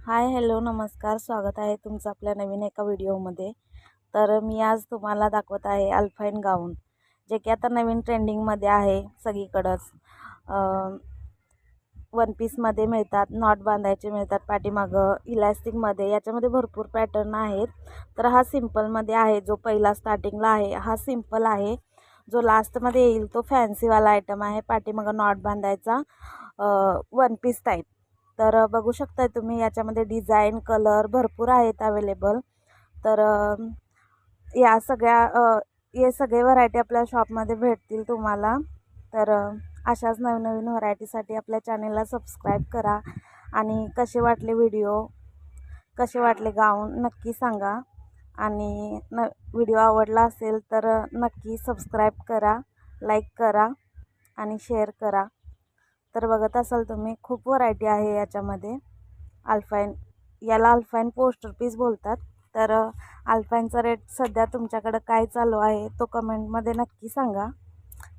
Hi hello नमस्कार, स्वागत आहे तुमचं आपल्या नवीन एका व्हिडिओमध्ये। तर मी आज तुम्हाला दाखवत आहे अल्पाइन गाऊन, जे की आता नवीन ट्रेंडिंगमध्ये आहे सगळीकडंच। वन पीसमध्ये मिळतात, नॉट बांधायचे मिळतात पाठीमागं, इलास्टिकमध्ये, याच्यामध्ये भरपूर पॅटर्न आहेत। तर हा सिंपलमध्ये आहे, जो पहिला स्टार्टिंगला आहे हा सिंपल आहे। जो लास्टमध्ये येईल तो फॅन्सीवाला आयटम आहे, पाठीमागं नॉट बांधायचा, वन पीस टाईप। तर बघू शकता तुम्ही, याच्यामध्ये डिझाईन कलर भरपूर आहेत अवेलेबल। तर या सगळ्या हे सगळे व्हरायटी आपल्या शॉपमध्ये भेटतील तुम्हाला। तर अशाच नवीन नवीन व्हरायटीसाठी आपल्या चॅनेलला सबस्क्राईब करा। आणि कसे वाटले व्हिडिओ, कसे वाटले गाऊन नक्की सांगा। आणि व्हिडिओ आवडला असेल तर नक्की सबस्क्राईब करा, लाईक करा आणि शेअर करा। तर बघत असाल तुम्ही, खूप व्हरायटी आहे याच्यामध्ये। अल्पाइन, याला अल्पाइन पोस्टर पीस बोलतात। तर अल्पाइनचा रेट सध्या तुमच्याकडे काय चालू आहे तो कमेंटमध्ये नक्की सांगा।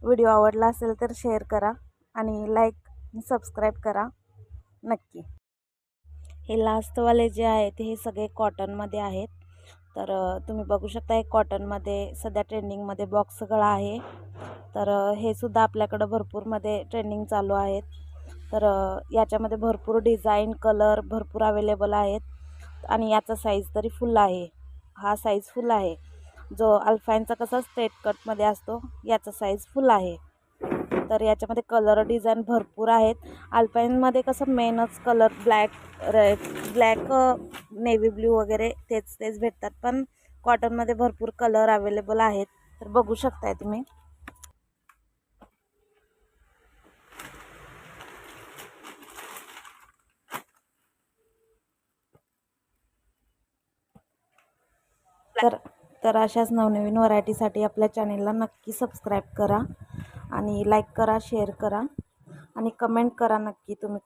व्हिडिओ आवडला असेल तर शेअर करा आणि लाईक सबस्क्राईब करा नक्की। हे लास्टवाले जे आहेत हे सगळे कॉटनमध्ये आहेत। तर तुम्ही बघू शकता, हे कॉटनमध्ये सध्या ट्रेंडिंगमध्ये बॉक्स गळा आहे। तर हे सुद्धा आपल्याकडं भरपूरमध्ये ट्रेंडिंग चालू आहेत। तर याच्यामध्ये भरपूर डिझाईन कलर भरपूर अवेलेबल आहेत। आणि याचा साईज तरी फुल आहे, हा साईज फुल आहे। जो अल्पाइनचा कसा स्ट्रेट कटमध्ये असतो, याचा साईज फुल आहे। तर याच्यामध्ये कलर डिझाईन भरपूर आहेत। अल्पाइनमध्ये कसं मेनच colour black, black, navy blue वगैरे तेच भेटतात, पण कॉटनमध्ये भरपूर कलर अवेलेबल आहेत। तर बघू शकताय तुम्ही। तर अशाच नवनवीन व्हरायटीसाठी आपल्या चॅनेलला नक्की सबस्क्राईब करा आणि लाईक करा, शेअर करा आणि कमेंट करा नक्की तुम्ही